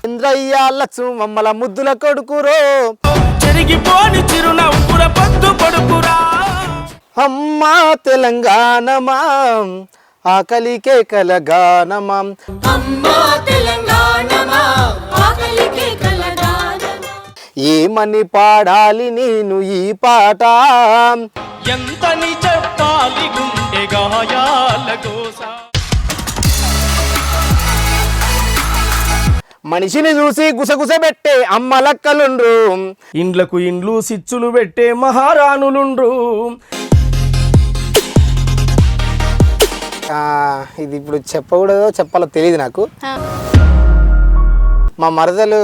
ఇంద్రయ్య లక్ష్మి మమ్మల ముద్దుల కొడుకురో చెరిగిపోని చిరునవ్వుల పొద్దు కొడుకురా అమ్మా తెలంగాణమా ఆకలికే కలగానమా అమ్మా తెలంగాణమా ఆకలికే కలగానమా ఏమని పాడాలి నేను ఈ పాట ఎంతని చెప్పాలి గుండె గాయాల గోస మనిషిని చూసి గుసగుస పెట్టే అమ్మలక్కలుండ్రు ఇండ్లకు ఇండ్లు సిచ్చులు పెట్టే మహారాణులుండ్రు ఇది ఇప్పుడు చెప్పకూడదో చెప్పాలో తెలియదు నాకు. మా మరదలు.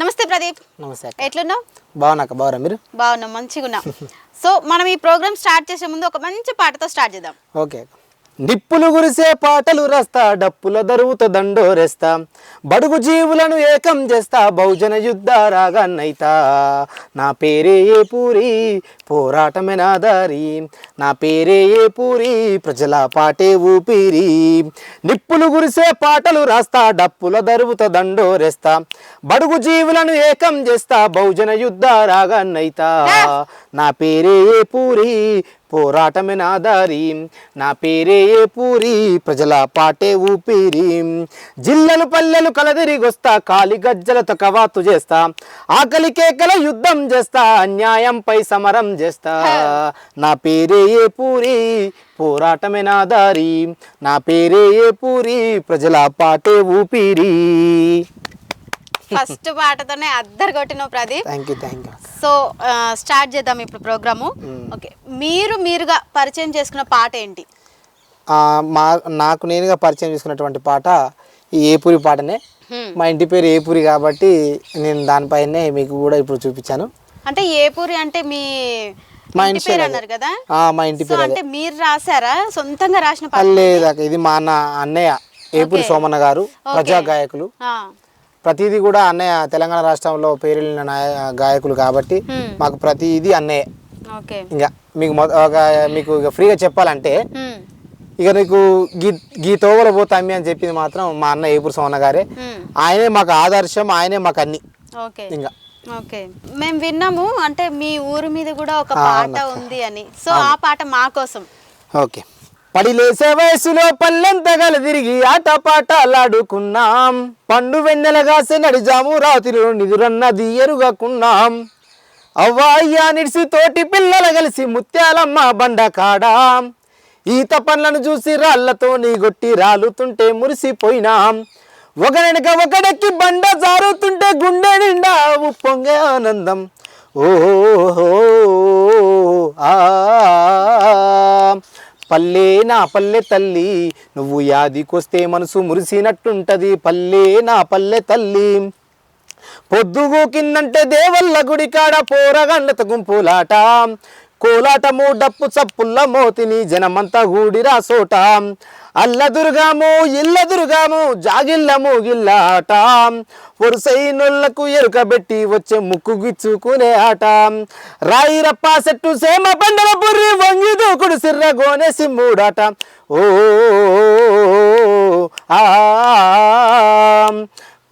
నమస్తే ప్రదీప్. నమస్తే. ఎట్లున్నావు? బాగున్నా మీరు? బాగున్నా, మంచిగా ఉన్నా. సో మనం ఈ ప్రోగ్రామ్ స్టార్ట్ చేసే ముందు ఒక మంచి పాటతో స్టార్ట్ చేద్దాం. ఓకే. నిప్పులు గురిసే పాటలు రస్తా డప్పుల దరువుతో దండోరేస్తా బడుగు జీవులను ఏకం చేస్తా బహుజన యుద్ధ రాగాన్నైతా నా పేరే ఏ పూరి పోరాటమే నా దారి నా పేరే ఏ పూరి ప్రజల పాటే ఊపిరి నిప్పులు గురిసే పాటలు రాస్తా డప్పుల దరువుతో దండోరేస్తా బడుగు జీవులను ఏకం చేస్తా బహుజన యుద్ధ రాగాన్నైతా నా పేరే ఏ పూరి పోరాటమే నా దారి నా పేరే ఏ పూరి ప్రజల పాటే ఊపిరి జిల్లలు పల్లెలు కలదిరిగొస్తా కాలి గజ్జలతో కవాతు చేస్తా ఆకలి కేకల యుద్ధం చేస్తా అన్యాయంపై సమరం చేస్తా నా పేరే ఏ పూరి పోరాటమే నా దారి నా పేరే ఏ పూరి ప్రజల పాటే ఊపిరి. ఫస్ట్ పాటతోనే అద్దరు కొట్టినావు Pradeep. Thank you. So start చేద్దాం ఇప్పుడు ప్రోగ్రాము. ఓకే, మీరుగా పరిచయం చేసుకున్న పాట ఏంటి? నాకు నేనుగా పరిచయం చేసుకున్నటువంటి పాట ఈ ఏపూరి పాటనే. మా ఇంటి పేరు ఏపూరి కాబట్టి నేను దానిపైనే మీకు కూడా ఇప్పుడు చూపించాను. అంటే ఏపూరి అంటే మీ ఇంటి పేరు అన్నారు కదా? మా ఇంటి పేరు. అంటే మీరు రాసారా, సొంతంగా రాసిన పాట? లేదా, ఇది మా అన్నయ్య ఏపూరి సోమన్న గారు, ప్రజా గాయకులు. ప్రతిదీ కూడా అన్నయ్య తెలంగాణ రాష్ట్రంలో పేరెళ్ళిన గాయకులు కాబట్టి మాకు ప్రతిదీ అన్నయ్య. ఇంకా మీకు ఇక ఫ్రీగా చెప్పాలంటే ఇక నీకు గీ తోవల పోతామి అని చెప్పింది మాత్రం మా అన్న ఏపూరి సోమన్న గారే. ఆయనే మాకు ఆదర్శం, ఆయనే మాకు అన్ని. ఇంకా ఓకే, మేము విన్నాము అంటే మీ ఊరు మీద కూడా ఒక పాట ఉంది అని. సో ఆ పాట మా కోసం. ఓకే. పడిలేసే వయసులో పల్లెంత తిరిగి ఆట పాటలాడుకున్నాం పండు వెన్నెలగాసే నడిజాము రాత్రిలో నిదురన్నది ఎరుగకున్నాం అవ్వా అయ్యా నిడిసి తోటి పిల్లలు కలిసి ముత్యాలమ్మ బండ కాడా ఈత పండ్లను చూసి రాళ్లతో నీ గొట్టి రాలుతుంటే మురిసిపోయినాం ఒకనెనక ఒకడెక్కి బండ జారుతుంటే గుండె నిండా ఉప్పొంగే ఆనందం ఓహో ఆ పల్లె నా పల్లె తల్లి నువ్వు యాదికొస్తే మనసు మురిసినట్టుంటది పల్లె నా పల్లె తల్లి పొద్దుగు కిందంటే దేవల్ల గుడి కాడ పోరగండ్లత గుంపులాట కోలాటము డప్పు చప్పుల్ల మోతిని జనమంతా గూడిరా సోట అల్లదుర్గాము ఇల్లదుర్గాము జాగిల్లము గిల్లాట వరుసైనొల్లకు ఎరుకబెట్టి వచ్చే ముక్కు గిచ్చుకునే ఆట రాయి రప్ప సెట్టు సేమ పండల బుర్రి వంగి దూకుడు సిర్రగోనే సిమ్ముడాట ఓ ఆ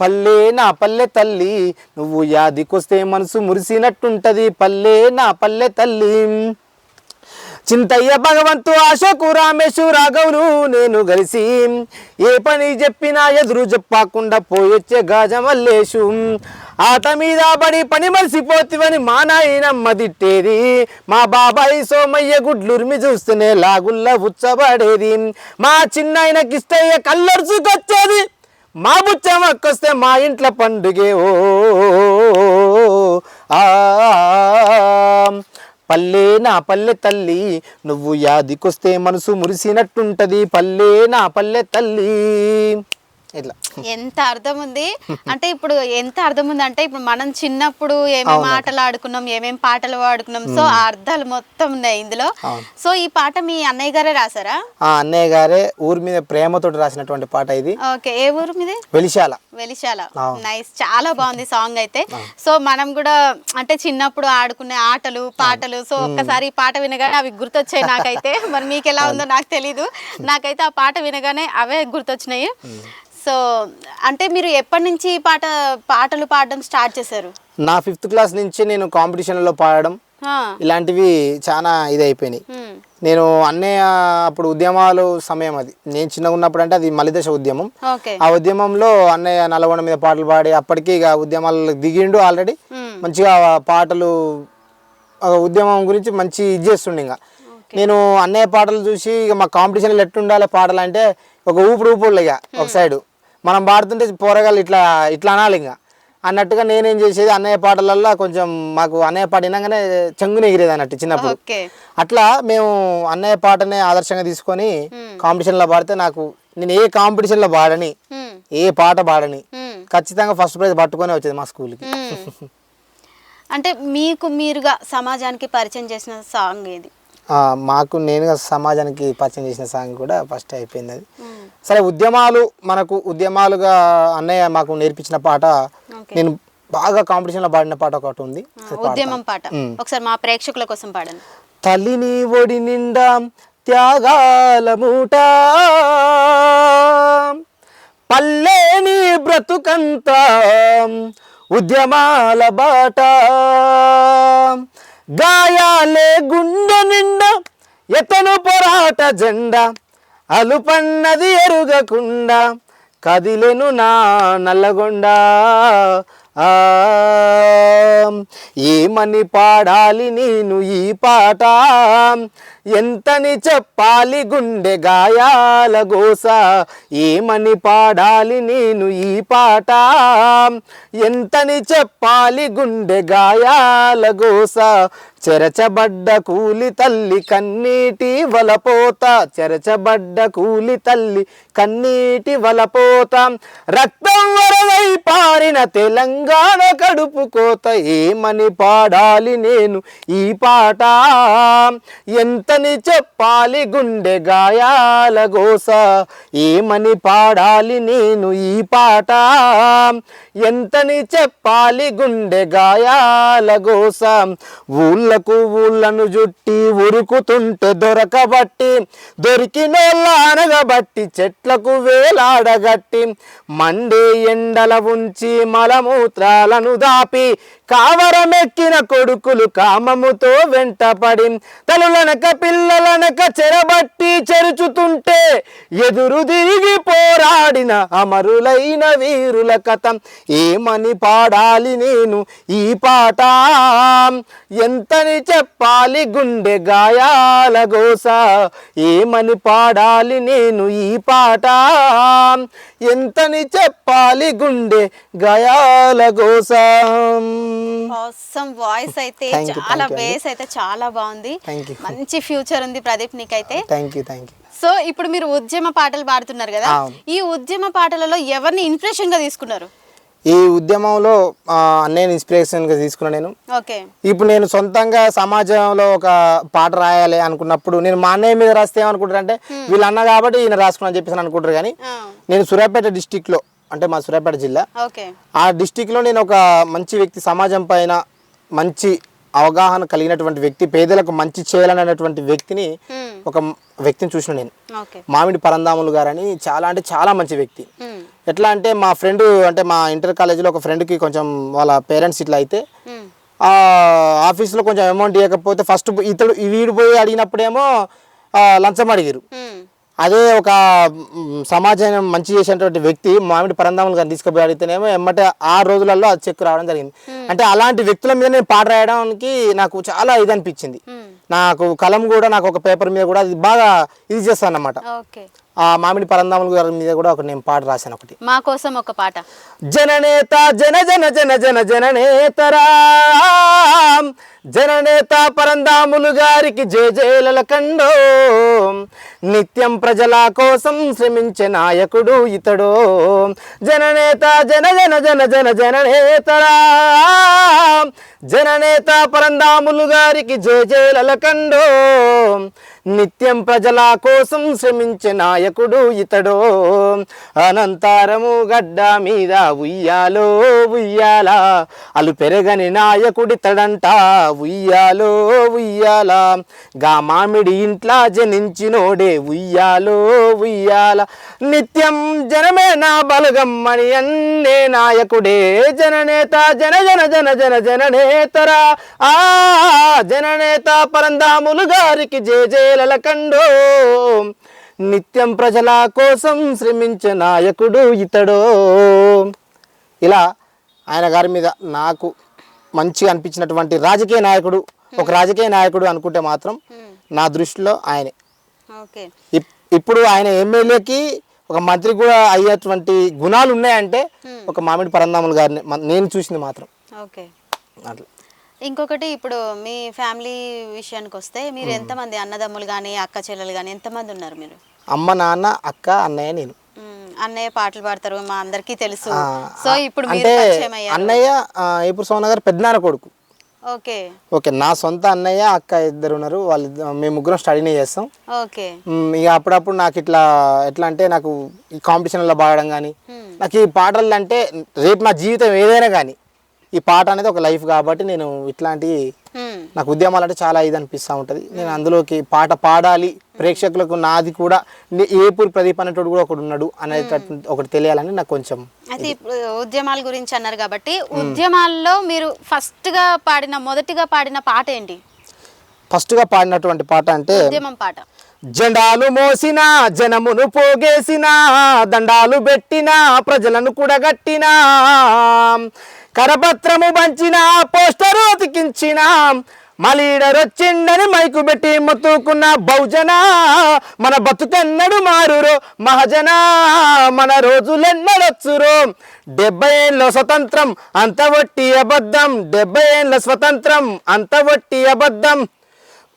పల్లె నా పల్లె తల్లి నువ్వు యాదికొస్తే మనసు మురిసినట్టుంటది పల్లె నా పల్లె తల్లి చింతయ్య భగవంతు అశోకు రామేశు రాఘవులు నేను కలిసి ఏ పని చెప్పినా ఎదురు చెప్పకుండా పోయొచ్చే గాజమల్లేషు ఆట మీద పడి పని మలిసిపోతివని మా నాయనమ్మ తిట్టేది మా బాబాయి సోమయ్య గుడ్లురిమి చూస్తేనే లాగుల్లా ఉచ్చబడేది మా చిన్నాయన కిష్టయ్య కల్లర్చుకొచ్చేది మా బుచ్చమ్మకొస్తే మా ఇంట్లో పండుగే ఓ పల్లె నా పల్లె తల్లి నువ్వు యాదికొస్తే మనసు మురిసినట్టుంటది పల్లె నా పల్లె తల్లి. ఇట్లా ఎంత అర్థం ఉంది అంటే ఇప్పుడు ఎంత అర్థం ఉంది అంటే ఇప్పుడు మనం చిన్నప్పుడు ఏమేమి ఆటలు ఆడుకున్నాం, ఏమేమి పాటలు పాడుకున్నాం. సో ఆ అర్థాలు మొత్తం ఉన్నాయి ఇందులో. సో ఈ పాట మీ అన్నయ్య గారే రాసారా? అన్నయ్య గారే ఊరి మీద ప్రేమతో రాసినటువంటి పాట ఇది. ఓకే, ఏ ఊరు మీద? వెలిశాల. నైస్, చాలా బాగుంది సాంగ్ అయితే. సో మనం కూడా అంటే చిన్నప్పుడు ఆడుకునే ఆటలు పాటలు, సో ఒక్కసారి ఈ పాట వినగానే అవి గుర్తొచ్చాయి నాకైతే. మరి మీకు ఎలా ఉందో నాకు తెలీదు, నాకైతే ఆ పాట వినగానే అవే గుర్తొచ్చినాయి. సో అంటే మీరు ఎప్పటి నుంచి పాటలు పాడడం స్టార్ట్ చేశారు? నా 5th క్లాస్ నుంచి నేను కాంపిటీషన్లో పాడడం ఇలాంటివి చాలా ఇది అయిపోయినాయి. నేను అన్నయ్య అప్పుడు ఉద్యమాలు సమయం, అది నేను చిన్నగా ఉన్నప్పుడు అంటే అది మలిదశ ఉద్యమం. ఆ ఉద్యమంలో అన్నయ్య నల్గొండ మీద పాటలు పాడి అప్పటికి ఇక ఉద్యమాలకు దిగిండు ఆల్రెడీ. మంచిగా పాటలు ఉద్యమం గురించి మంచి ఇది చేస్తుండే. ఇంకా నేను అన్నయ్య పాటలు చూసి ఇక మా కాంపిటీషన్లు ఎట్టుండాలి పాటలు అంటే ఒక ఊపుడు ఇక ఒక సైడు మనం పాడుతుంటే పోరగాళ్ళు ఇట్లా ఇట్లా అనాలి ఇంకా అన్నట్టుగా నేనేం చేసేది అన్నయ్య పాటలల్లో కొంచెం మాకు అన్నయ్య పాట వినగానే చెంగుని ఎగిరేది అన్నట్టు చిన్నప్పుడు. అట్లా మేము అన్నయ్య పాటనే ఆదర్శంగా తీసుకొని కాంపిటీషన్లో పాడితే నాకు నేను ఏ కాంపిటీషన్లో పాడని ఏ పాట పాడని ఖచ్చితంగా ఫస్ట్ ప్రైజ్ పట్టుకొని వచ్చేది మా స్కూల్కి. అంటే మీకు మీరుగా సమాజానికి పరిచయం చేసిన సాంగ్ ఏది? మాకు నేనుగా సమాజానికి పరిచయం చేసిన సాంగ్ కూడా ఫస్ట్ అయిపోయింది అది. సరే మనకు ఉద్యమాలుగా అన్నయ్య మాకు నేర్పించిన పాట నేను బాగా కాంపిటీషన్లో పాడిన పాట ఒకటి ఉంది, ఉద్యమం పాట. ఒకసారి మా ప్రేక్షకుల కోసం పాడండి. తల్లిని ఒడి నిండా త్యాగాల మూట, పల్లెని బ్రతుకంతా ఉద్యమాల బాట, గాయాలే గుండె నిండా ఎతను పోరాట జెండా, అలుపన్నది ఎరుగకుండా కదిలెను నా నల్లగొండ. ఏమని పాడాలి నేను ఈ పాట, ఎంతని చెప్పాలి గుండె గాయాల గోస, ఏమని పాడాలి నేను ఈ పాట, ఎంతని చెప్పాలి గుండె గాయాల గోస, చెరచబడ్డ కూలి తల్లి కన్నీటి వలపోత, చెరచబడ్డ కూలి తల్లి కన్నీటి వలపోత, రక్తం వరదై పారిన తెలంగాణ కడుపు కోత, ఏమని పాడాలి నేను ఈ పాట, ఎంతని చెప్పాలి గుండె గాయాల గోస, ఏమని పాడాలి నేను ఈ పాట, ఎంతని చెప్పాలి గుండె గాయాల గోస, ఊళ్ళను జుట్టి ఉరుకుతుంటే దొరకబట్టి, దొరికినోళ్ళ అనగబట్టి చెట్లకు వేలాడగట్టి, మండే ఎండల ఉంచి మలమూత్రాలను దాపి, కావరమెక్కిన కొడుకులు కామముతో వెంటపడి, తల్లులనక పిల్లలనక చెరబట్టి చెరుచుతుంటే ఎదురు తిరిగి పోరాడిన అమరులైన వీరుల కథ, ఏమని పాడాలి నేను ఈ పాట, ఎంతని చెప్పాలి గుండె గాయాల గోస, ఏమని పాడాలి నేను ఈ పాట, ఎంతని చెప్పాలి గుండె గాయాల గోస. వాయిస్ అయితే చాలా బేస్ అయితే చాలా బాగుంది, మంచి ఫ్యూచర్ ఉంది ప్రదీప్ నీకైతే. Thank you. సో ఇప్పుడు మీరు ఉద్యమ పాటలు పాడుతున్నారు కదా, ఈ ఉద్యమ పాటలలో ఎవరిని ఇన్స్పిరేషన్ గా తీసుకున్నారు? ఈ ఉద్యమంలో నేను ఇన్స్పిరేషన్గా తీసుకున్నాను. నేను ఇప్పుడు నేను సొంతంగా సమాజంలో ఒక పాట రాయాలి అనుకున్నప్పుడు నేను మా అన్నయ్య మీద రాస్తే ఏమనుకుంటారు అంటే వీళ్ళు అన్న కాబట్టి ఈయన రాసుకున్నాను చెప్పేసి అనుకుంటారు. కానీ నేను సూర్యాపేట డిస్టిక్లో, అంటే మా సూర్యాపేట జిల్లా, ఆ డిస్టిక్లో నేను ఒక మంచి వ్యక్తి, సమాజం పైన మంచి అవగాహన కలిగినటువంటి వ్యక్తి, పేదలకు మంచి చేయాలనేటువంటి వ్యక్తిని, ఒక వ్యక్తిని చూసిన నేను. మామిడి పరందాములు గారని చాలా అంటే చాలా మంచి వ్యక్తి. ఎట్లా అంటే మా ఫ్రెండ్, అంటే మా ఇంటర్ కాలేజీలో ఒక ఫ్రెండ్కి కొంచెం వాళ్ళ పేరెంట్స్ ఇట్లా అయితే ఆఫీస్లో కొంచెం అమౌంట్ ఇవ్వకపోతే ఫస్ట్ వీడు పోయి అడిగినప్పుడేమో లంచం అడిగారు. అదే ఒక సమాజం మంచి చేసేటువంటి వ్యక్తి మామిడి పరందాములు కానీ తీసుకుపోయి అడిగితేనేమో ఎమ్మటే 6 రోజులలో అది చెక్ రావడం జరిగింది. అంటే అలాంటి వ్యక్తుల మీద నేను పాట రాయడానికి నాకు చాలా ఇది అనిపించింది. నాకు కలం కూడా, నాకు ఒక పేపర్ మీద కూడా అది బాగా ఇది చేస్తాను అన్నమాట. ఆ మామిడి పరందాములు గారి మీద కూడా ఒక నేను పాట రాశాను ఒకటి. మా కోసం ఒక పాట. జననేత జన జన జన జన జననేతరా, జననేత పరందాములు గారికి జయజయల కండో, నిత్యం ప్రజల కోసం శ్రమించే నాయకుడు ఇతడో, జననేత జన జన జన జన జననేతరా, జననేత పరందాములు గారికి జయజయల కండో, నిత్యం ప్రజల కోసం శ్రమించే నాయకుడు ఇతడో అనంతరము గడ్డ మీద ఉయ్యాలో ఉయ్యాల అలు పెరగని నాయకుడితడంట ఉయ్యాలో ఉయ్యాల గా మామిడి ఇంట్లా జనించినోడే ఉయ్యాలో ఉయ్యాల నిత్యం జనమే నా బలగమ్మని అన్నే నాయకుడే జననేత జన జన జన జన జననేతరా ఆ జననేత పరందాములు గారికి జేజేలల కండో నిత్యం ప్రజల కోసం శ్రమించే నాయకుడు ఇతడో. ఇలా ఆయన గారి మీద నాకు మంచిగా అనిపించినటువంటి రాజకీయ నాయకుడు, ఒక రాజకీయ నాయకుడు అనుకుంటే మాత్రం నా దృష్టిలో ఆయనే. ఓకే, ఇప్పుడు ఆయన ఎమ్మెల్యేకి ఒక మంత్రి కూడా అయ్యేటువంటి గుణాలు ఉన్నాయంటే ఒక మామిడి పరందాములు గారిని నేను చూసింది మాత్రం. ఓకే, అట్లా. ఇంకొకటి ఇప్పుడు మీ ఫ్యామిలీ విషయానికి వస్తే మీరు ఎంతమంది అన్నదమ్ములు కానీ అక్క చెల్లెలు కానీ ఎంతమంది ఉన్నారు మీరు? అమ్మ, నాన్న, అక్క, అన్నయ్య, నేను. అన్నయ్య పాటలు పాడతారు, మా అందరికీ తెలుసు. సో ఇప్పుడు అంటే అన్నయ్య ఇప్పుడు సోన గారు పెద్దనాన్న కొడుకు. ఓకే ఓకే, నా సొంత అన్నయ్య అక్క ఇద్దరు ఉన్నారు, వాళ్ళు మేము ముగ్గురం స్టడీనే చేస్తాం. ఓకే, ఇక అప్పుడప్పుడు నాకు ఎట్లా అంటే నాకు ఈ కాంపిటీషన్లో పాడడం కానీ నాకు ఈ పాటలు అంటే రేపు నా జీవితం ఏదైనా కానీ ఈ పాట అనేది ఒక లైఫ్ కాబట్టి నేను ఇట్లాంటి నాకు ఉద్యమాలు అంటే చాలా ఇది అనిపిస్తూ ఉంటుంది. నేను అందులోకి పాట పాడాలి, ప్రేక్షకులకు నాది కూడా ఏపూరి ప్రదీప్ అనేటోడు కూడా ఒకడు ఉన్నాడు అనేది ఒకటి తెలియాలని నాకు కొంచెం. అయితే ఇప్పుడు ఉద్యమాల గురించి అన్నారు కాబట్టి ఉద్యమాల్లో మీరు మొదటిగా పాడిన పాట ఏంటి? ఫస్ట్గా పాడినటువంటి పాట అంటే ఉద్యమం పాట. జెండాలు మోసిన జనమును పోగేసిన దండాలు పెట్టిన ప్రజలను కూడగట్టిన కరపత్రము పంచిన పోస్టరు అతికించిన మలీడర్ వచ్చిండని మైకు పెట్టి మొత్తుకున్న బహుజన మన బతుకెన్నడు మారురో మహజన మన రోజులెన్నడొచ్చురో 70 ఏళ్ళ స్వతంత్రం అంత వట్టి అబద్ధం 70 ఏళ్ళ స్వతంత్రం అంత వట్టి అబద్ధం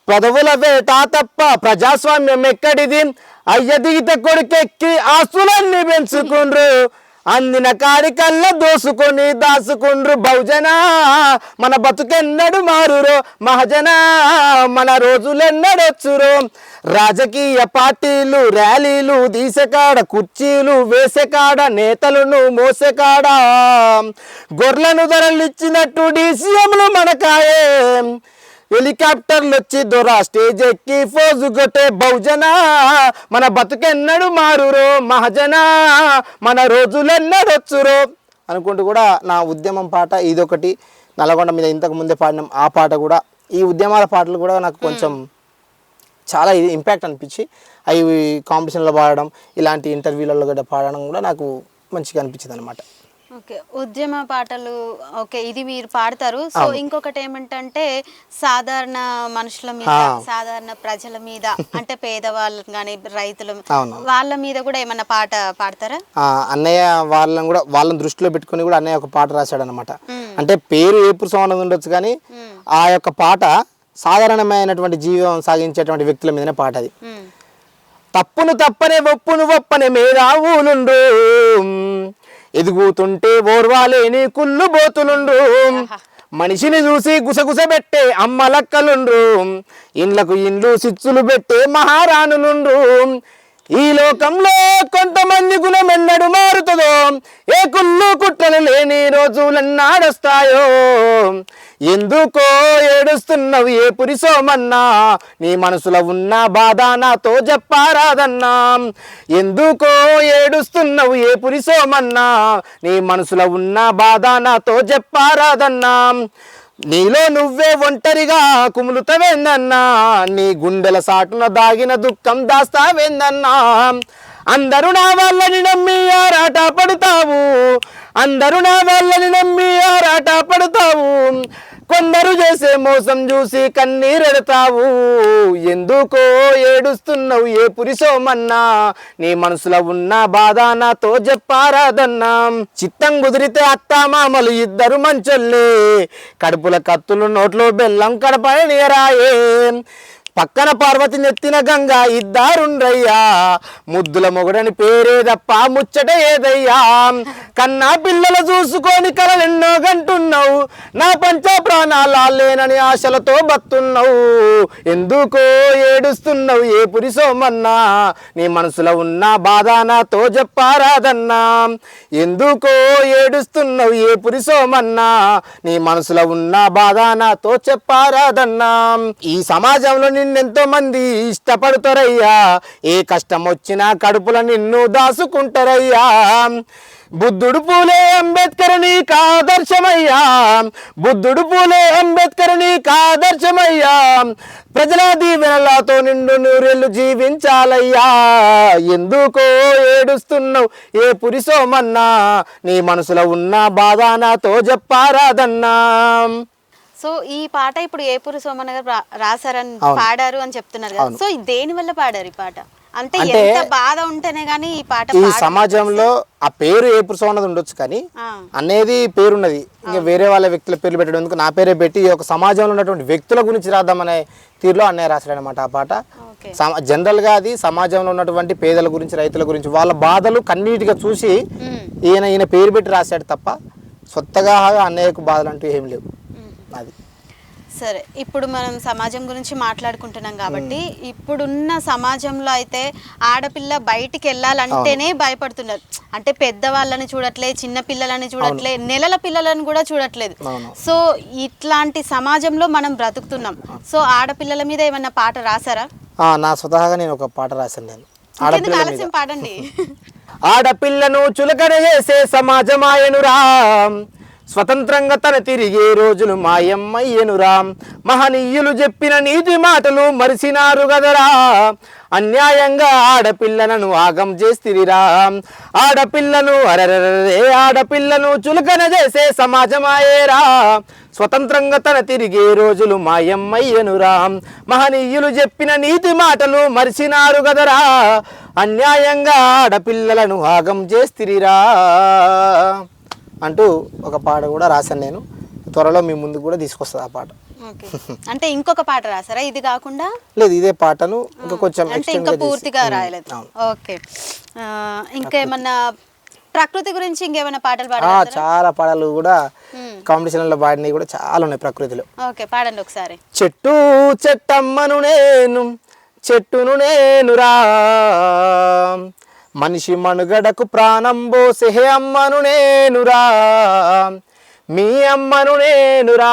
పదవుల వేట తప్ప ప్రజాస్వామ్యం ఎక్కడిది అయ్య దిగిత కొడుకెక్కి ఆస్తులన్నీ పెంచుకుండ్రు అందిన కాడికల్లా దోసుకొని దాసుకుండ్రు బహుజన మన బతుకెన్నడు మారురో మహజన మన రోజులెన్నడొచ్చురో రాజకీయ పార్టీలు ర్యాలీలు తీసేకాడ కుర్చీలు వేసేకాడ నేతలను మోసేకాడ గొర్రెలను ధరలిచ్చినట్టు డీసీఎంలు మనకాయే హెలికాప్టర్లు వచ్చి దొరా స్టేజ్ ఎక్కి ఫోజు కొట్టే బహుజన మన బతుకెన్నడు మారురో మహజన మన రోజులెన్నడొచ్చురో అనుకుంటూ కూడా నా ఉద్యమం పాట ఇదొకటి. నల్గొండ మీద ఇంతకు ముందే పాడినాం ఆ పాట కూడా. ఈ ఉద్యమాల పాటలు కూడా నాకు కొంచెం చాలా ఇంపాక్ట్ అనిపించి అవి కాంపిటీషన్లో పాడడం ఇలాంటి ఇంటర్వ్యూలలో కూడా పాడడం కూడా నాకు మంచిగా అనిపించింది అనమాట. ఓకే, ఉద్యమ పాటలు ఓకే, ఇది మీరు పాడతారు. సో ఇంకొకటి ఏమిటంటే సాధారణ మనుషుల మీద, సాధారణ ప్రజల మీద అంటే పేదవాళ్ళు కానీ రైతులు వాళ్ళ మీద కూడా ఏమన్నా పాట పాడతారా? అన్నయ్య వాళ్ళని దృష్టిలో పెట్టుకుని కూడా అన్నయ్య ఒక పాట రాశాడు అనమాట. అంటే పేరు ఏపూరి సోమనాథ్ ఉండొచ్చు కానీ ఆ యొక్క పాట సాధారణమైనటువంటి జీవం సాగించేటువంటి వ్యక్తుల మీదనే పాట అది. తప్పును తప్పనే ఒప్పును ఒప్పనే మేధావులుండు ఎదుగుతుంటే ఓర్వాలేని కుళ్ళు బోతులుండ్రు మనిషిని చూసి గుసగుస పెట్టే అమ్మలక్కలుండ్రు ఇండ్లకు ఇండ్లు సిచ్చులు పెట్టే మహారాణులుండ్రు ఈ లోకంలో కొంతమంది గుణం ఎన్నడు మారుతుందో ఏ కుళ్ళు కుట్రలు లేని రోజులన్నాడొస్తాయో ఎందుకో ఏడుస్తున్నావు ఏ పురి సోమన్నా నీ మనసులో ఉన్న బాధ నాతో చెప్పారాదన్నా ఎందుకో ఏడుస్తున్నావు ఏ పురి సోమన్నా నీ మనసులో ఉన్న బాధ నాతో చెప్పారాదన్నా నీలో నువ్వే ఒంటరిగా కుములుతవేందన్నా నీ గుండెల సాటున దాగిన దుఃఖం దాస్తావేందన్నా అందరూ నా వాళ్ళని నమ్మి ఆరాట పడతావు అందరూ నా వాళ్ళని నమ్మి ఆరాట పడతావు కొందరు చేసే మోసం చూసి కన్నీరెడతావు ఎందుకో ఏడుస్తున్నావు ఏ పురి సోమన్నా నీ మనసులో ఉన్న బాధ నాతో చెప్పారాదన్నా చిత్తం కుదిరితే అత్త మామలు ఇద్దరు మంచొల్లే కడుపుల కత్తులు నోట్లో బెల్లం కడపని రాయే పక్కన పార్వతి నెత్తిన గంగా ఇద్దారుండ్రయ్యా ముద్దుల మొగుడని పేరే తప్ప ముచ్చట ఏదయ్యా కన్నా పిల్లలు చూసుకొని కలలెన్నో గంటున్నావు నా పంచ ప్రాణాలేనని ఆశలతో బతున్నావు ఎందుకో ఏడుస్తున్నావు ఏ పురి సోమన్నా నీ మనసులో ఉన్న బాధ నాతో చెప్పారాదన్నా ఎందుకో ఏడుస్తున్నావు ఏ పురి సోమన్నా నీ మనసులో ఉన్న బాధ నాతో చెప్పారాదన్నా ఈ సమాజంలో నిన్నెంతో మంది ఇష్టపడతారయ్యా ఏ కష్టం వచ్చినా కడుపులో నిన్ను దాసుకుంటారయ్యా బుద్ధుడు పూలే అంబేద్కర్ నీకు ఆదర్శమయ్యా బుద్ధుడు పూలే అంబేద్కర్ నీకు ఆదర్శమయ్యా ప్రజల దీవెనలతో నిండు నూరేళ్ళు జీవించాలయ్యా ఎందుకో ఏడుస్తున్నావు ఏ పురి సోమన్నా నీ మనసులో ఉన్న బాధ నాతో చెప్పారాదన్నా సో ఈ పాట ఇప్పుడు ఏపూరి సోమన్న గారు రాశారని పాడారు అని చెప్తున్నారు కదా సో దేని వల్ల పాడారు ఈ పాట అంటే ఎంత బాధ ఉంటేనే గానీ ఈ పాట ఈ సమాజంలో ఆ పేరు ఏపూరి సోమన్నది ఉండొచ్చు కానీ అనేది పేరున్నది ఇంకా వేరే వాళ్ళ వ్యక్తుల పేర్లు పెట్టడం ఎందుకు నా పేరే పెట్టి ఒక సమాజంలో ఉన్నటువంటి వ్యక్తుల గురించి రాద్దామనే తీరులో అన్నయ్య రాశాడనమాట ఆ పాట జనరల్గా అది సమాజంలో ఉన్నటువంటి పేదల గురించి రైతుల గురించి వాళ్ళ బాధలు కన్నీటిగా చూసి ఈయన పేరు పెట్టి రాశాడు తప్ప సొత్తగా అన్నయ్యకు బాధలు అంటూ ఏం లేవు అది సరే ఇప్పుడు మనం సమాజం గురించి మాట్లాడుకుంటున్నాం కాబట్టి ఇప్పుడున్న సమాజంలో అయితే ఆడపిల్ల బయటికి వెళ్ళాలంటేనే భయపడుతున్నారు అంటే పెద్దవాళ్ళని చూడట్లే చిన్న పిల్లలని చూడట్లే నెలల పిల్లలను కూడా చూడట్లేదు సో ఇట్లాంటి సమాజంలో మనం బ్రతుకుతున్నాం సో ఆడపిల్లల మీద ఏమన్నా పాట రాసారా నా స్వతహాగా నేను ఒక పాట రాశాను నేను ఆలస్యం పాడండి ఆడపిల్లను చులకన చేసే సమాజమాయనురా స్వతంత్రంగా తన తిరిగే రోజులు మాయమ్మయ్యనురా మహనీయులు చెప్పిన నీతి మాటలు మరిసినారు గదరా అన్యాయంగా ఆడపిల్లలను ఆగం చేస్తిరిరా ఆడపిల్లను చులకన చేసే సమాజమాయేరా స్వతంత్రంగా తన తిరిగే రోజులు మాయమ్మయ్యనురా మహనీయులు చెప్పిన నీతి మాటలు మరిసినారు గదరా అన్యాయంగా ఆడపిల్లలను ఆగం చేస్తిరిరా అంటూ ఒక పాట కూడా రాశాను నేను త్వరలో మీ ముందు కూడా తీసుకొస్తా ఆ పాట అంటే ఇంకొక పాట రాసారా ఇది కాకుండా లేదు ఇదే పాటను ఇంకా కొంచెం అంటే ఇంకా పూర్తిగా రాయలేదు ఓకే ఇంకేమన్నా ప్రకృతి గురించి ఇంకేమైనా పాటలు పాడారా చాలా పాటలు కూడా కాంపిటీషన్ లో పాడినవి కూడా చాలా ఉన్నాయి ప్రకృతిలో ఓకే పాడండి ఒకసారి చెట్టు చెట్టమ్మను నేను చెట్టును నేనురా మనిషి మనుగడకు ప్రాణం పోసే అమ్మను నేనురా మీ అమ్మను నేనురా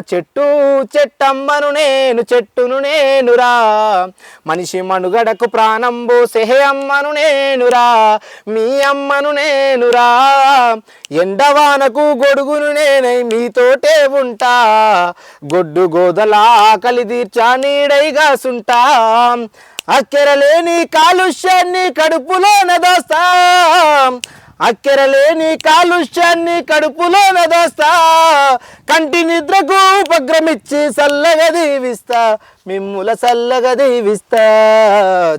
చెట్టు చెట్టమ్మను నేను చెట్టును నేనురా మనిషి మనుగడకు ప్రాణం పోసే అమ్మను నేనురా మీ అమ్మను నేనురా ఎండవానకు గొడుగును నేనై మీతోటే ఉంటా గొడ్డు గోదల ఆకలి తీర్చా నీడైగా సుంటా అక్కెరలేని కాలుష్యాన్ని కడుపులోన దోస్తా అక్కెరలేని కాలుష్యాన్ని కడుపులోన దోస్తా కంటి నిద్రకు ఉపక్రమించి చల్లగా దీవిస్తా మిమ్ముల చల్లగా దీవిస్తా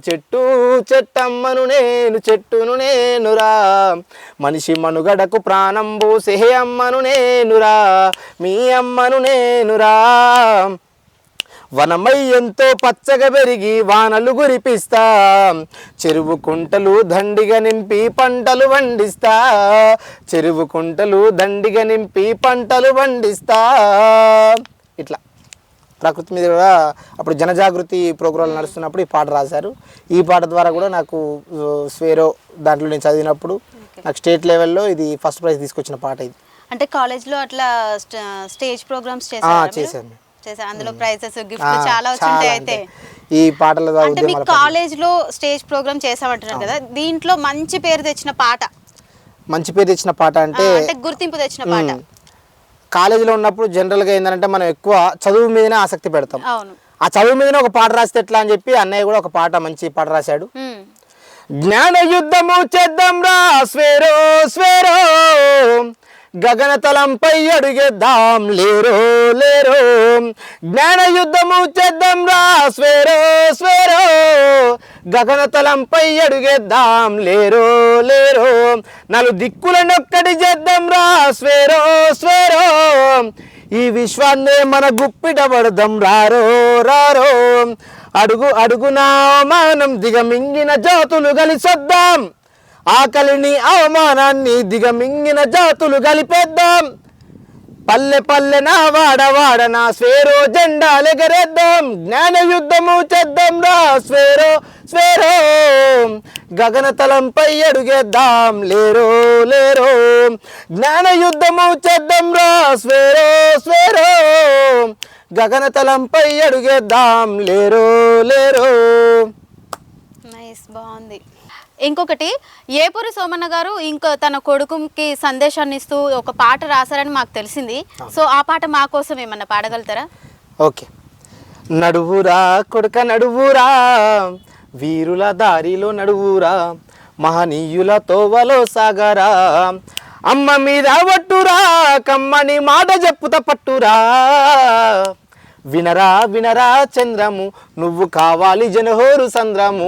చెట్టు చెట్టమ్మను నేను చెట్టును నేనురా మనిషి మనుగడకు ప్రాణం పోసే అమ్మను నేనురా మీ అమ్మను నేనురా వనమై ఎంతో పచ్చగా పెరిగి వానలు కురిపిస్తా చెరువు కుంటలు దండిగా నింపి పంటలు పండిస్తా చెరువు కుంటలు దండిగా నింపి పంటలు పండిస్తా ఇట్లా ప్రకృతి మీద కూడా అప్పుడు జనజాగృతి ప్రోగ్రాంలు నడుస్తున్నప్పుడు ఈ పాట రాశారు ఈ పాట ద్వారా కూడా నాకు స్వేరో దాంట్లో నేను చదివినప్పుడు నాకు స్టేట్ లెవెల్లో ఇది ఫస్ట్ ప్రైజ్ తీసుకొచ్చిన పాట ఇది అంటే కాలేజ్లో అట్లా స్టేజ్ ప్రోగ్రామ్స్ చేశాను అందులో ప్రైజెస్ గిఫ్ట్ చాలా వచ్చుంటాయి అయితే ఈ పాటల అంటే మీ కాలేజ్ లో స్టేజ్ ప్రోగ్రామ్ చేసామంటున్నారు కదా దీంట్లో మంచి పేరు తెచ్చిన పాట అంటే గుర్తింపు తెచ్చిన పాట కాలేజీలో ఉన్నప్పుడు జనరల్గా ఏంటంటే మనం ఎక్కువ చదువు మీదనే ఆసక్తి పెడతాం ఆ చదువు మీదనే ఒక పాట రాస్తే ఎట్లా అని చెప్పి అన్నయ్య కూడా ఒక పాట మంచి పాట రాశాడు జ్ఞాన యుద్ధము చేద్దాం రా స్వేరో స్వేరో గగనతలంపై అడుగేద్దాం లేరో లేరో జ్ఞాన యుద్ధము చేద్దాం రా స్వేరో స్వేరో గగనతలంపై అడుగేద్దాం లేరో లేరో నలు దిక్కులనొక్కటి చేద్దాం రా స్వేరో స్వేరో ఈ విశ్వాన్నే మన గుప్పిడబడదాం రారో రారో, అడుగు అడుగునా అవమానం దిగమింగిన జాతులు కలిసొద్దాం, ఆకలిని అవమానాన్ని దిగమింగిన జాతులు కలిపేద్దాం, పల్లె పల్లె నా వాడ వాడ నా స్వేరో జెండాలెగరేద్దాం, జ్ఞాన యుద్ధము చేద్దాం రా స్వేరో స్వేరో, గగనతలంపై అడుగేద్దాం లేరో లేరో, జ్ఞాన యుద్ధము చేద్దాం రా స్వేరో స్వేరో, గగనతలంపై అడుగేద్దాం లేరో లేరో. నైస్, బాగుంది. ఇంకొకటి, ఏపూరి సోమన్న గారు ఇంకో తన కొడుకుకి సందేశాన్ని ఇస్తూ ఒక పాట రాశారని మాకు తెలిసింది. సో ఆ పాట మా కోసం ఏమన్నా పాడగలుగుతారా? ఓకే. నడువురా కొడుక నడువురా, వీరుల దారిలో నడువురా, మహనీయుల తోవలో సాగరా, అమ్మ మీద పట్టురా, కమ్మని మాట చెప్పుత పట్టురా, వినరా వినరా చంద్రము నువ్వు కావాలి జనహోరు సంద్రము,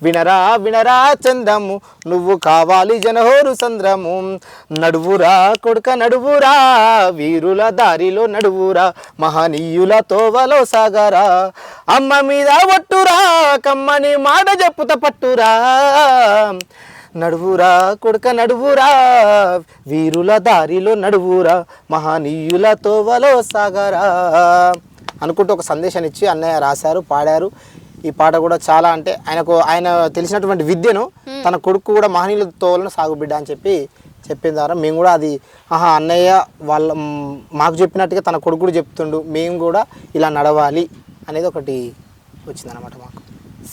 వినరా వినరా చంద్రము నువ్వు కావాలి జనహోరు సంద్రము, నడువురా కొడుక నడువురా, వీరుల దారిలో నడువురా, మహనీయుల తోవలో సాగరా, అమ్మ మీద పట్టురా, కమ్మని మాట చెప్పుత పట్టురా, నడువురా కొడుక నడువురా, వీరుల దారిలో నడువురా, మహనీయుల తోవలో సాగరా అనుకుంటూ ఒక సందేశాన్ని ఇచ్చి అన్నయ్య రాశారు, పాడారు. ఈ పాట కూడా చాలా అంటే ఆయన తెలిసినటువంటి విద్యను తన కొడుకు కూడా మహనీయుల తోవలను సాగుబిడ్డ అని చెప్పిన ద్వారా మేము కూడా అది అన్నయ్య వాళ్ళ మాకు చెప్పినట్టుగా తన కొడుకు కూడా చెప్తుండు, మేము కూడా ఇలా నడవాలి అనేది ఒకటి వచ్చిందనమాట మాకు.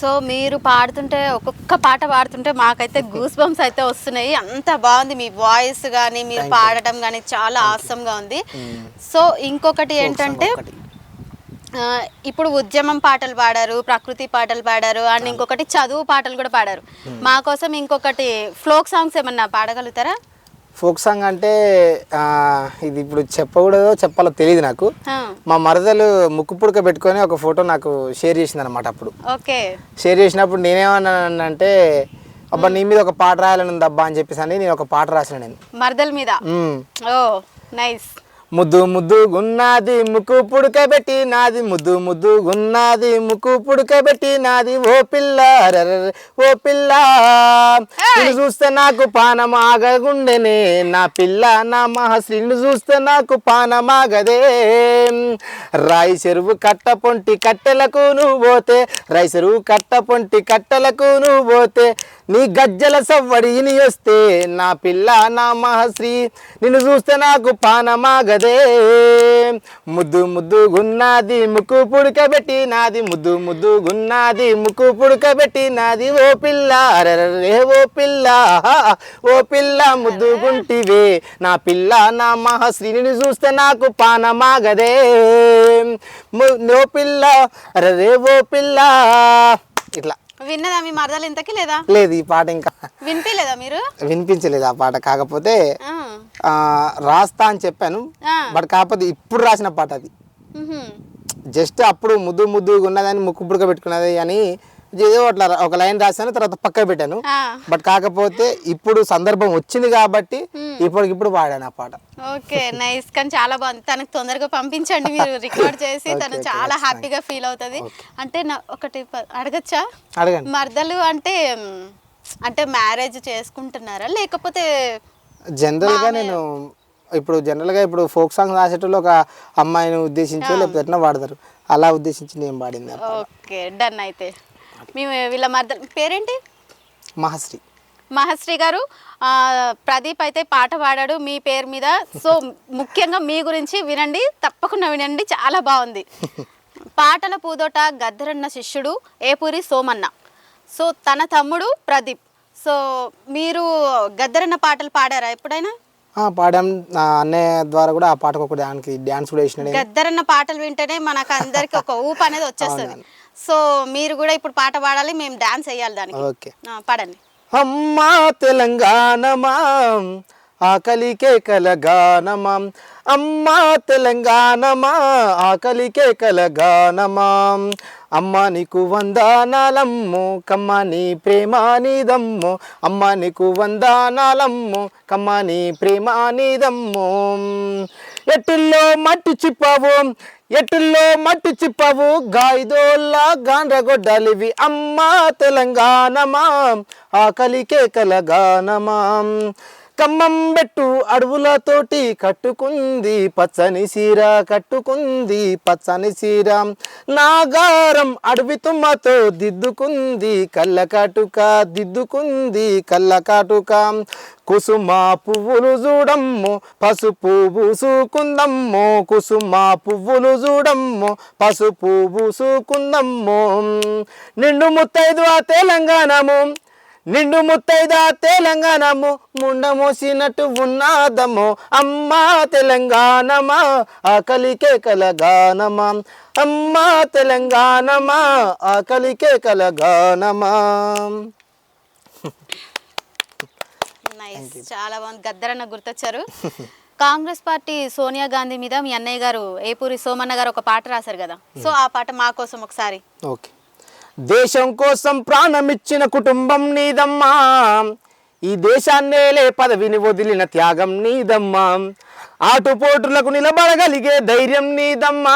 సో మీరు పాడుతుంటే, ఒక్కొక్క పాట పాడుతుంటే మాకైతే గూస్ బంప్స్ అయితే వస్తున్నాయి. అంత బాగుంది మీ వాయిస్ కానీ మీరు పాడటం కానీ, చాలా ఆసమ్గా ఉంది. సో ఇంకొకటి ఏంటంటే, ఇప్పుడు ఉద్యమం పాటలు పాడారు, ప్రకృతి పాటలు పాడారు, అండ్ ఇంకొకటి చదువు పాటలు కూడా పాడారు. మా కోసం ఇంకొకటి ఫోక్ సాంగ్స్ ఏమన్నా పాడగలుగుతారా? ఫోక్ సాంగ్ అంటే ఇది ఇప్పుడు చెప్పాలో తెలియదు నాకు. మా మరదలు ముక్కు పుడక పెట్టుకొని ఒక ఫోటో నాకు షేర్ చేసింది అనమాట. అప్పుడు షేర్ చేసినప్పుడు నేనేమన్నానంటే, అబ్బా నీ మీద ఒక పాట రాయాలని ఉంది అబ్బా అని చెప్పేసి అని నేను ఒక పాట రాసిన నేను మరదల మీద. ఓ నైస్. ముద్దు ముద్దు గున్నాది ముక్కు పుడకబెట్టి నాది, ముద్దు ముద్దు గున్నాది ముక్కు పుడకబెట్టి నాది, ఓ పిల్ల ఓ పిల్ల నిన్ను చూస్తే నాకు పానమాగగుండెనే, నా పిల్ల నా మహాశ్రీని చూస్తే నాకు పానమాగదే, రాయి చెరువు కట్ట పొంటి కట్టెలకు నువ్వు పోతే, రాయి చెరువు కట్ట పొంటి కట్టెలకు నువ్వు పోతే, నీ గజ్జల సవ్వడిని వస్తే, నా పిల్ల నా మహాశ్రీ నిన్ను చూస్తే నాకు పానమాగదే, ముద్దు ముద్దు గున్నాది ముక్కు పుడకబెట్టి నాది, ముద్దు ముద్దు గున్నాది ముక్కు పుడకబెట్టి నాది, ఓ పిల్ల రే ఓ పిల్ల ఓ పిల్ల ముద్దు గుంటివే, నా పిల్ల నా మహాశ్రీని చూస్తే నాకు పానమాగదే, ఓ పిల్ల రే ఓ పిల్ల. ఇట్లా విన్నదా మీ మరదలు ఇంతకి? లేదా లేదు, ఈ పాట ఇంకా వినిపించలేదా మీరు? వినిపించలేదు ఆ పాట. కాకపోతే రాస్తా అని చెప్పాను, బట్ కాకపోతే ఇప్పుడు రాసిన పాట అది. జస్ట్ అప్పుడు ముద్దు ముద్దు ఉన్నదని ముక్కు పుడక పెట్టుకున్నది అని ఏదో అట్లా ఒక లైన్ రాశాను, తర్వాత పక్క పెట్టాను. బట్ కాకపోతే ఇప్పుడు సందర్భం వచ్చింది కాబట్టి ఇప్పటికిప్పుడు పాడాను ఆ పాట. Okay nice. కానీ చాలా బాగుంది. తనకు తొందరగా పంపించండి, మీరు రికార్డ్ చేసి తను చాలా హ్యాపీగా ఫీల్ అవుతుంది. అంటే ఒకటి అడగచ్చా? అడగండి. మరదలు అంటే మ్యారేజ్ చేసుకుంటున్నారా లేకపోతే? జనరల్గా నేను ఇప్పుడు ఫోక్ సాంగ్ రాసేటప్పుడు ఒక అమ్మాయిని ఉద్దేశించో లేకపోతే ఎట్లా పాడతారు, అలా ఉద్దేశించి నేను పాడింది. Okay done. అయితే వీళ్ళ మరదలు పేరేంటి? మహాశ్రీ. మహాశ్రీ గారు, ప్రదీప్ అయితే పాట పాడాడు మీ పేరు మీద. సో ముఖ్యంగా మీ గురించి వినండి, తప్పకుండా వినండి, చాలా బాగుంది. పాటల పూదోట గద్దరన్న శిష్యుడు ఏపూరి సోమన్న. సో తన తమ్ముడు ప్రదీప్. సో మీరు గద్దరన్న పాటలు పాడారా ఎప్పుడైనా? పాడాం. అన్నయ్య ద్వారా కూడా ఆ పాటకు ఒక డాన్స్ కూడా వేసిన. గద్దరన్న పాటలు వింటేనే మనకు అందరికి ఒక ఊపు అనేది వచ్చేస్తుంది. సో మీరు కూడా ఇప్పుడు పాట పాడాలి, మేము డాన్స్ వేయాలి దానికి. ఓకే పాడండి. అమ్మా తెలంగాణమా ఆకలికే కలగానమా, అమ్మా తెలంగాణమా ఆకలికే కలగానమా అమ్మ నీకు వందనాలమ్ము కమ్మ నీ ప్రేమ నీదమ్ము అమ్మ నీకు వందనాలమ్ము కమ్మ నీ ప్రేమ నీదమ్ము ఎట్టుల్లో మట్టి చిప్పావు ఎట్టుల్లో మట్టి చిప్పావు గాయదోల్లా గాండ్రగొడ్డలివి అమ్మా తెలంగాణమా ఆకలికే కలగానమా కమ్మం బెట్టు అడవులతోటి కట్టుకుంది పచ్చని సీర కట్టుకుంది పచ్చని సీర నాగారం అడవి తుమ్మతో దిద్దుకుంది కళ్ళ కాటుక దిద్దుకుంది కళ్ళ కాటుక కుసుమ పువ్వులు చూడమ్ము పసుపు పూసుకుందమ్ము కుసుమ పువ్వులు చూడమ్ము పసుపు పూసుకుందమ్ము నిండు ముత్తైదు ఆ తెలంగాణము నిండు ముత్తైదా తెలంగాణము ముండ మోసినట్టు ఉన్నాదమ్మో అమ్మా తెలంగాణమా ఆకలికే కలగానమా అమ్మా తెలంగాణమా ఆకలికే కలగానమా. నైస్, చాలా బాగుంది. గద్దరన్న గుర్తొచ్చారు. కాంగ్రెస్ పార్టీ సోనియా గాంధీ మీద మీ అన్నయ్య గారు ఏపూరి సోమన్న గారు ఒక పాట రాశారు కదా, సో ఆ పాట మా కోసం ఒకసారి. ఓకే. దేశం కోసం ప్రాణమిచ్చిన కుటుంబం నీదమ్మా ఈ దేశాన్నేలే పదవిని వదిలిన త్యాగం నీదమ్మా ఆటుపోటులకు నిలబడగలిగే ధైర్యం నీదమ్మా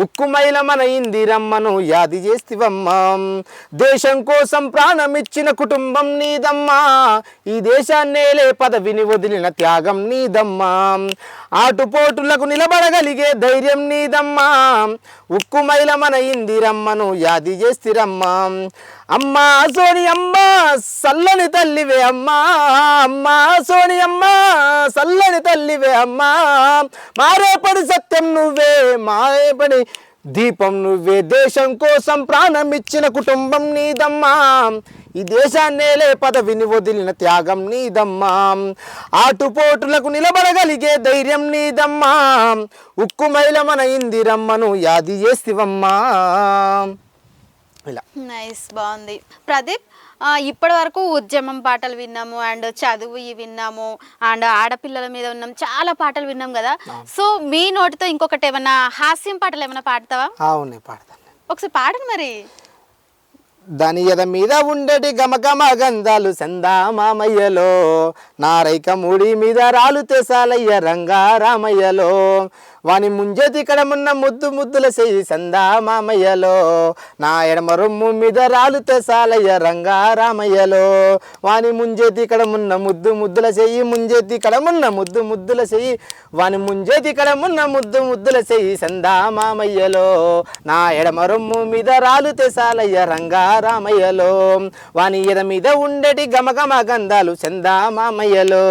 ఉక్కుమైల మన ఇందిరమ్మను యాది చేస్తివమ్మా దేశం కోసం ప్రాణమిచ్చిన కుటుంబం నీదమ్మా ఈ దేశాన్నేలే పదవిని వదిలిన త్యాగం నీదమ్మా ఆటుపోటులకు నిలబడగలిగే ధైర్యం నీదమ్మా ఉక్కుమైల మన ఇందిరమ్మను యాది చేస్తిరమ్మా అమ్మా సోని అమ్మా సల్లని తల్లివే అమ్మా అమ్మా సోని అమ్మా సల్లని తల్లివే అమ్మా మారేపడి సత్యం నువ్వే మారేపడి దీపం నువ్వే దేశం కోసం ప్రాణమిచ్చిన కుటుంబం నీదమ్మా ఈ దేశాన్నేలే పదవిని వదిలిన త్యాగం నీదమ్మా ఆటుపోటులకు నిలబడగలిగే ధైర్యం నీదమ్మా ఉక్కుమైల మన ఇందిరమ్మను యాది చేస్తివమ్మా. ఇలా నైస్, బాగుంది. ప్రదీప్, ఇప్పటి వరకు ఉద్యమం పాటలు విన్నాము అండ్ చదువు విన్నాము అండ్ ఆడపిల్లల మీద ఉన్నాం, చాలా పాటలు విన్నాం కదా. సో మీ నోటితో ఇంకొకటి ఏమన్నా హాస్యం పాటలు ఏమైనా పాడతావా? అవునే పాడతాను. ఒకసారి పాడండి మరి. దాని ఎద మీద ఉండేటి గమగమ గంధాలు సందా మామయ్యలో నారైక ముడి మీద రాలు తెసాలయ్య రంగారామయ్యలో వాని ముంజేతి కడమున్న ముద్దు ముద్దుల చెయ్యి సందా మామయ్యలో నా ఎడమ రొమ్ము మీద రాలు తెసాలయ్య రంగారామయ్యలో వాని ముంజేతి కడమున్న ముద్దు ముద్దుల చెయ్యి ముంజేతి కడమున్న ముద్దు ముద్దుల చెయ్యి వాని ముంజేతి కడమున్న ముద్దు ముద్దుల చెయ్యి సందా మామయ్యలో నా ఎడమ రొమ్ము మీద రాలు తెసాలయ్య రంగారామయ్యలో వాని ఎద మీద ఉండేటి గమగమ గంధాలు సందా మామయ్యలో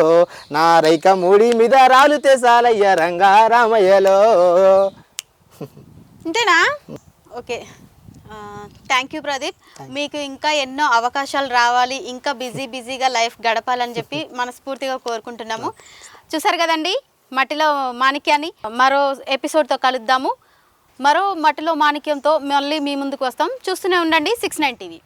నా రైక మూడి మీద రాలు తెసాలయ్య రంగారామయ్యలో. అంతేనా? Okay, thank you Pradeep. మీకు ఇంకా ఎన్నో అవకాశాలు రావాలి, ఇంకా బిజీగా లైఫ్ గడపాలని చెప్పి మనస్ఫూర్తిగా కోరుకుంటున్నాము. చూసారు కదండి మట్టిలో మాణిక్యాన్ని. మరో ఎపిసోడ్తో కలుద్దాము. మరో మట్టిలో మాణిక్యంతో మళ్ళీ మీ ముందుకు వస్తాం. చూస్తూనే ఉండండి 69 TV.